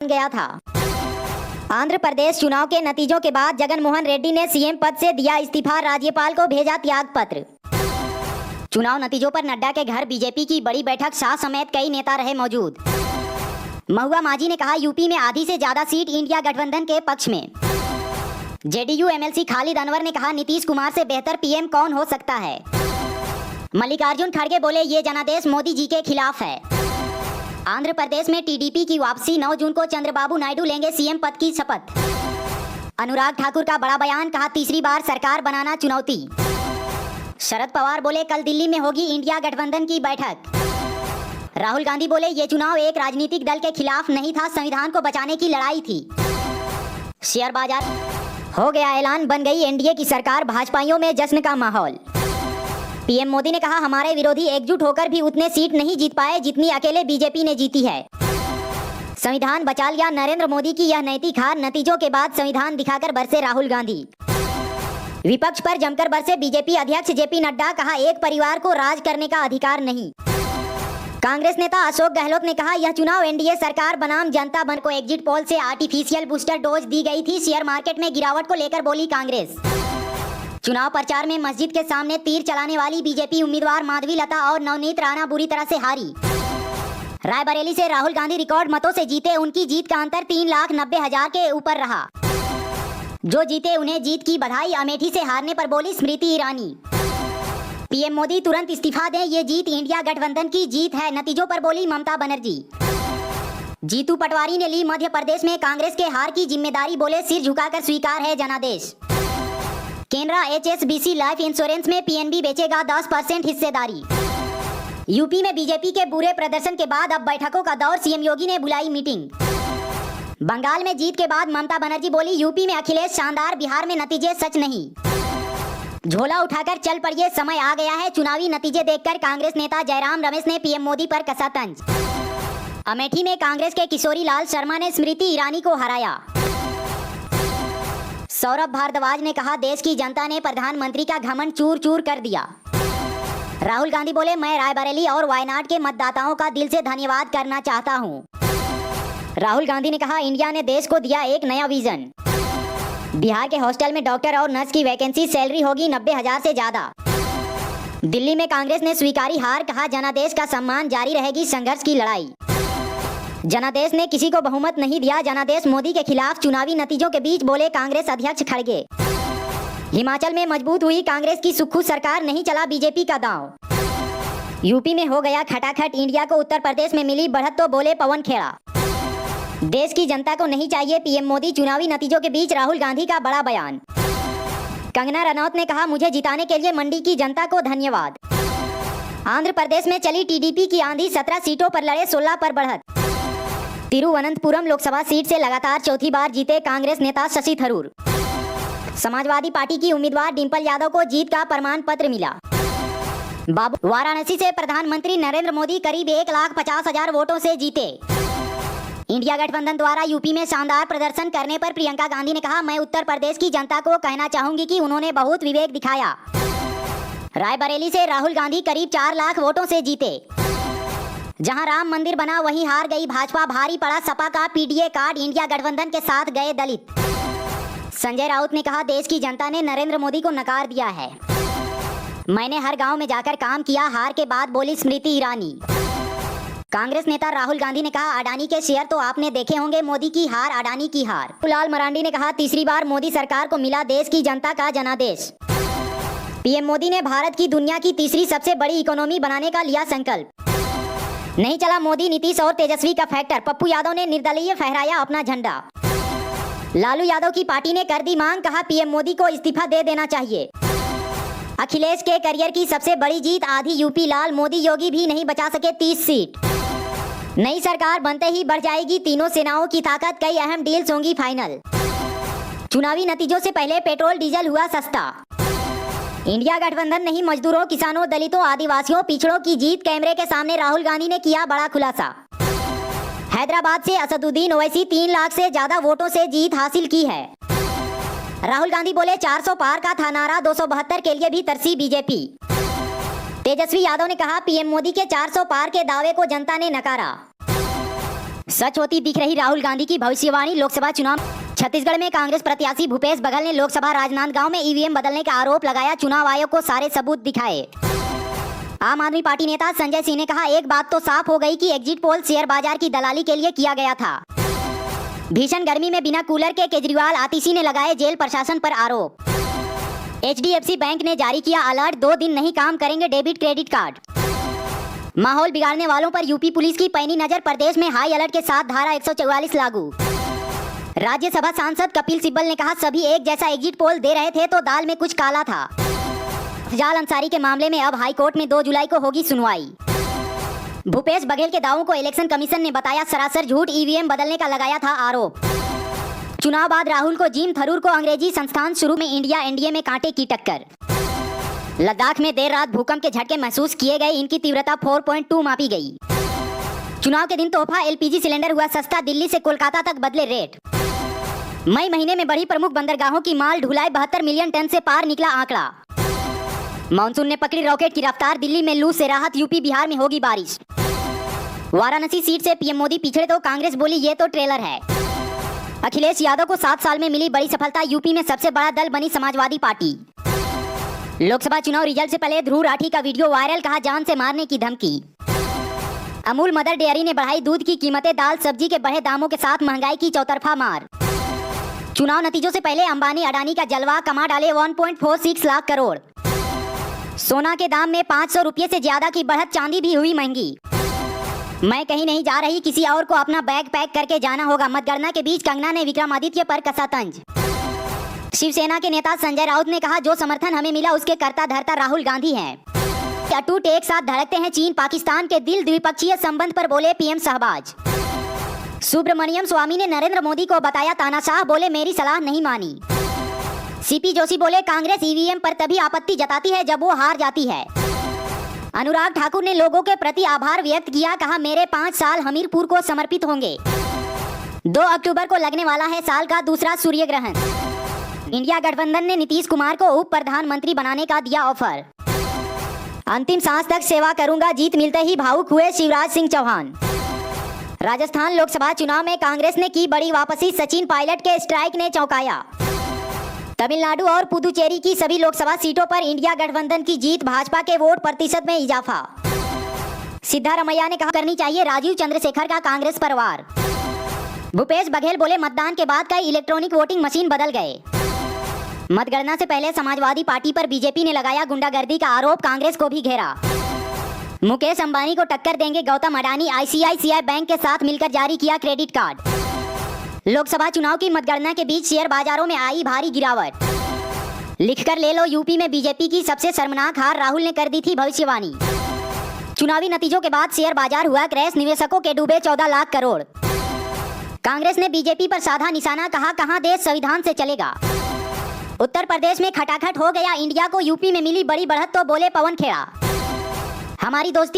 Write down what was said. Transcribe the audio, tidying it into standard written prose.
गया था। आंध्र प्रदेश चुनाव के नतीजों के बाद जगनमोहन रेड्डी ने सीएम पद से दिया इस्तीफा, राज्यपाल को भेजा त्याग पत्र। चुनाव नतीजों पर नड्डा के घर बीजेपी की बड़ी बैठक, शाह समेत कई नेता रहे मौजूद। महुआ माझी ने कहा यूपी में आधी से ज्यादा सीट इंडिया गठबंधन के पक्ष में। जेडीयू एमएलसी खालिद अनवर ने कहा नीतीश कुमार से बेहतर पीएम कौन हो सकता है। मल्लिकार्जुन खड़गे बोले ये जनादेश मोदी जी के खिलाफ है। आंध्र प्रदेश में टीडीपी की वापसी, 9 जून को चंद्रबाबू नायडू लेंगे सीएम पद की शपथ। अनुराग ठाकुर का बड़ा बयान, कहा तीसरी बार सरकार बनाना चुनौती। शरद पवार बोले कल दिल्ली में होगी इंडिया गठबंधन की बैठक। राहुल गांधी बोले ये चुनाव एक राजनीतिक दल के खिलाफ नहीं था, संविधान को बचाने की लड़ाई थी। शेयर बाजार हो गया ऐलान, बन गई एनडीए की सरकार, भाजपाइयों में जश्न का माहौल। पीएम मोदी ने कहा हमारे विरोधी एकजुट होकर भी उतने सीट नहीं जीत पाए जितनी अकेले बीजेपी ने जीती है। संविधान बचा लिया, नरेंद्र मोदी की यह नैतिक हार, नतीजों के बाद संविधान दिखाकर बरसे राहुल गांधी। विपक्ष पर जमकर बरसे बीजेपी अध्यक्ष जेपी नड्डा, कहा एक परिवार को राज करने का अधिकार नहीं। कांग्रेस नेता अशोक गहलोत ने कहा यह चुनाव एनडीए सरकार बनाम जनता बन को एग्जिट पोल से आर्टिफिशियल बूस्टर डोज दी गई थी। शेयर मार्केट में गिरावट को लेकर बोली कांग्रेस। चुनाव प्रचार में मस्जिद के सामने तीर चलाने वाली बीजेपी उम्मीदवार माधवी लता और नवनीत राणा बुरी तरह से हारी। रायबरेली से राहुल गांधी रिकॉर्ड मतों से जीते, उनकी जीत का अंतर 3,90,000 के ऊपर रहा। जो जीते उन्हें जीत की बधाई, अमेठी से हारने पर बोली स्मृति ईरानी। पीएम मोदी तुरंत इस्तीफा दें, ये जीत इंडिया गठबंधन की जीत है, नतीजों पर बोली ममता बनर्जी। जीतू पटवारी ने ली मध्य प्रदेश में कांग्रेस के हार की जिम्मेदारी, बोले सिर झुकाकर स्वीकार है जनादेश। केनरा एचएसबीसी लाइफ इंश्योरेंस में पीएनबी बेचेगा 10% हिस्सेदारी। यूपी में बीजेपी के बुरे प्रदर्शन के बाद अब बैठकों का दौर, सीएम योगी ने बुलाई मीटिंग। बंगाल में जीत के बाद ममता बनर्जी बोली यूपी में अखिलेश शानदार, बिहार में नतीजे सच नहीं। झोला उठाकर चल पड़िए, समय आ गया है। चुनावी नतीजे देखकर कांग्रेस नेता जयराम रमेश ने पीएम मोदी पर कसा तंज। अमेठी में कांग्रेस के किशोरी लाल शर्मा ने स्मृति ईरानी को हराया। सौरभ भारद्वाज ने कहा देश की जनता ने प्रधानमंत्री का घमंड चूर चूर कर दिया। राहुल गांधी बोले मैं रायबरेली और वायनाड के मतदाताओं का दिल से धन्यवाद करना चाहता हूं। राहुल गांधी ने कहा इंडिया ने देश को दिया एक नया विजन। बिहार के हॉस्टल में डॉक्टर और नर्स की वैकेंसी, सैलरी होगी 90,000 से ज्यादा। दिल्ली में कांग्रेस ने स्वीकारी हार, कहा जनादेश का सम्मान, जारी रहेगी संघर्ष की लड़ाई। जनादेश ने किसी को बहुमत नहीं दिया, जनादेश मोदी के खिलाफ। चुनावी नतीजों के बीच बोले कांग्रेस अध्यक्ष खड़गे। हिमाचल में मजबूत हुई कांग्रेस की सुक्खू सरकार, नहीं चला बीजेपी का दांव। यूपी में हो गया खटाखट, इंडिया को उत्तर प्रदेश में मिली बढ़त, तो बोले पवन खेड़ा। देश की जनता को नहीं चाहिए पीएम मोदी, चुनावी नतीजों के बीच राहुल गांधी का बड़ा बयान। कंगना रनौत ने कहा मुझे जिताने के लिए मंडी की जनता को धन्यवाद। आंध्र प्रदेश में चली टीडीपी की आंधी, 17 सीटों पर लड़े, 16 पर बढ़त। तिरुवनंतपुरम लोकसभा सीट से लगातार चौथी बार जीते कांग्रेस नेता शशि थरूर। समाजवादी पार्टी की उम्मीदवार डिंपल यादव को जीत का प्रमाण पत्र मिला। वाराणसी से प्रधानमंत्री नरेंद्र मोदी करीब 1,50,000 वोटों से जीते। इंडिया गठबंधन द्वारा यूपी में शानदार प्रदर्शन करने पर प्रियंका गांधी ने कहा मैं उत्तर प्रदेश की जनता को कहना चाहूंगी कि उन्होंने बहुत विवेक दिखाया। रायबरेली से राहुल गांधी करीब 4 लाख वोटों से जीते। जहां राम मंदिर बना वहीं हार गई भाजपा, भारी पड़ा सपा का पीडीए कार्ड, इंडिया गठबंधन के साथ गए दलित। संजय राउत ने कहा देश की जनता ने नरेंद्र मोदी को नकार दिया है, मैंने हर गांव में जाकर काम किया, हार के बाद बोली स्मृति ईरानी। कांग्रेस नेता राहुल गांधी ने कहा अडानी के शेयर तो आपने देखे होंगे, मोदी की हार अडानी की हार। लाल मरांडी ने कहा तीसरी बार मोदी सरकार को मिला देश की जनता का जनादेश। पीएम मोदी ने भारत की दुनिया की तीसरी सबसे बड़ी इकोनॉमी बनाने का लिया संकल्प। नहीं चला मोदी, नीतीश और तेजस्वी का फैक्टर, पप्पू यादव ने निर्दलीय फहराया अपना झंडा। लालू यादव की पार्टी ने कर दी मांग, कहा पीएम मोदी को इस्तीफा दे देना चाहिए। अखिलेश के करियर की सबसे बड़ी जीत, आधी यूपी लाल, मोदी योगी भी नहीं बचा सके 30 सीट। नई सरकार बनते ही बढ़ जाएगी तीनों सेनाओं की ताकत, कई अहम डील्स होंगी फाइनल। चुनावी नतीजों से पहले पेट्रोल डीजल हुआ सस्ता। इंडिया गठबंधन नहीं, मजदूरों, किसानों, दलितों, आदिवासियों, पिछड़ों की जीत, कैमरे के सामने राहुल गांधी ने किया बड़ा खुलासा। हैदराबाद से असदुद्दीन ओवैसी 3 लाख से ज्यादा वोटों से जीत हासिल की है। राहुल गांधी बोले 400 पार का था नारा, 272 के लिए भी तरसी बीजेपी। तेजस्वी यादव ने कहा पीएम मोदी के 400 पार के दावे को जनता ने नकारा। सच होती दिख रही राहुल गांधी की भविष्यवाणी। लोकसभा चुनाव। छत्तीसगढ़ में कांग्रेस प्रत्याशी भूपेश बघेल ने लोकसभा राजनांदगांव में ईवीएम बदलने का आरोप लगाया। चुनाव आयोग को सारे सबूत दिखाए। आम आदमी पार्टी नेता संजय सिंह ने कहा, एक बात तो साफ हो गई कि एग्जिट पोल शेयर बाजार की दलाली के लिए किया गया था। भीषण गर्मी में बिना कूलर के केजरीवाल आतिशी ने लगाए जेल प्रशासन पर आरोप। HDFC बैंक ने जारी किया अलर्ट, 2 दिन नहीं काम करेंगे डेबिट क्रेडिट कार्ड। माहौल बिगाड़ने वालों पर यूपी पुलिस की पैनी नजर। प्रदेश में हाई अलर्ट के साथ धारा 144 लागू। राज्यसभा सांसद कपिल सिब्बल ने कहा, सभी एक जैसा एग्जिट पोल दे रहे थे तो दाल में कुछ काला था। जाल अंसारी के मामले में अब हाई कोर्ट में 2 जुलाई को होगी सुनवाई। भूपेश बघेल के दावों को इलेक्शन कमीशन ने बताया सरासर झूठ। ईवीएम बदलने का लगाया था आरोप। चुनाव बाद राहुल को जिम थरूर को अंग्रेजी संस्थान शुरू में इंडिया एनडीए में कांटे की टक्कर। लद्दाख में देर रात भूकंप के झटके महसूस किए गए। इनकी तीव्रता 4.2 मापी गई। चुनाव के दिन तोहफा LPG सिलेंडर हुआ सस्ता। दिल्ली से कोलकाता तक बदले रेट। मई महीने में बढ़ी प्रमुख बंदरगाहों की माल ढुलाई। 72 मिलियन टन से पार निकला आंकड़ा। मानसून ने पकड़ी रॉकेट की रफ्तार। दिल्ली में लू से राहत। यूपी बिहार में होगी बारिश। वाराणसी सीट से पीएम मोदी पिछड़े तो कांग्रेस बोली ये तो ट्रेलर है। अखिलेश यादव को 7 साल में मिली बड़ी सफलता। यूपी में सबसे बड़ा दल बनी समाजवादी पार्टी। लोकसभा चुनाव रिजल्ट से पहले ध्रुव राठी का वीडियो वायरल। कहा, जान से मारने की धमकी। अमूल मदर डेयरी ने बढ़ाई दूध की कीमतें। दाल सब्जी के बढ़े दामों के साथ महंगाई की चौतरफा मार। चुनाव नतीजों से पहले अंबानी अडानी का जलवा। कमा डाले 1.46 लाख करोड़। सोना के दाम में 500 रुपये से ज्यादा की बढ़त। चांदी भी हुई महंगी। मैं कहीं नहीं जा रही, किसी और को अपना बैग पैक करके जाना होगा। मतगणना के बीच कंगना ने विक्रमादित्य पर कसा तंज। शिवसेना के नेता संजय राउत ने कहा, जो समर्थन हमें मिला उसके कर्ता धर्ता राहुल गांधी हैं। अटूट एक साथ धड़कते हैं चीन पाकिस्तान के दिल। द्विपक्षीय संबंध पर बोले पीएम शहबाज। सुब्रमण्यम स्वामी ने नरेंद्र मोदी को बताया तानाशाह। बोले मेरी सलाह नहीं मानी। सीपी जोशी बोले, कांग्रेस ईवीएम पर तभी आपत्ति जताती है जब वो हार जाती है। अनुराग ठाकुर ने लोगों के प्रति आभार व्यक्त किया। कहा, मेरे 5 साल हमीरपुर को समर्पित होंगे। 2 अक्टूबर को लगने वाला है साल का दूसरा सूर्य ग्रहण। इंडिया गठबंधन ने नीतीश कुमार को उप प्रधानमंत्री बनाने का दिया ऑफर। अंतिम सांस तक सेवा करूंगा, जीत मिलते ही भावुक हुए शिवराज सिंह चौहान। राजस्थान लोकसभा चुनाव में कांग्रेस ने की बड़ी वापसी। सचिन पायलट के स्ट्राइक ने चौंकाया। तमिलनाडु और पुदुचेरी की सभी लोकसभा सीटों पर इंडिया गठबंधन की जीत। भाजपा के वोट प्रतिशत में इजाफा। सिद्धारमैया ने कहा, करनी चाहिए राजीव चंद्रशेखर का कांग्रेस पर वार। भूपेश बघेल बोले, मतदान के बाद कई इलेक्ट्रॉनिक वोटिंग मशीन बदल गए। मतगणना से पहले समाजवादी पार्टी पर बीजेपी ने लगाया गुंडागर्दी का आरोप। कांग्रेस को भी घेरा। मुकेश अंबानी को टक्कर देंगे गौतम अडानी। ICICI बैंक के साथ मिलकर जारी किया क्रेडिट कार्ड। लोकसभा चुनाव की मतगणना के बीच शेयर बाजारों में आई भारी गिरावट। लिखकर ले लो, यूपी में बीजेपी की सबसे शर्मनाक हार। राहुल ने कर दी थी भविष्यवाणी। चुनावी नतीजों के बाद शेयर बाजार हुआ क्रैश। निवेशकों के डूबे 14 लाख करोड़। कांग्रेस ने बीजेपी पर साधा निशाना। कहा, कहां देश संविधान से चलेगा। उत्तर प्रदेश में खटाखट हो गया। इंडिया को यूपी में मिली बड़ी बढ़त तो बोले पवन खेड़ा, हमारी दोस्ती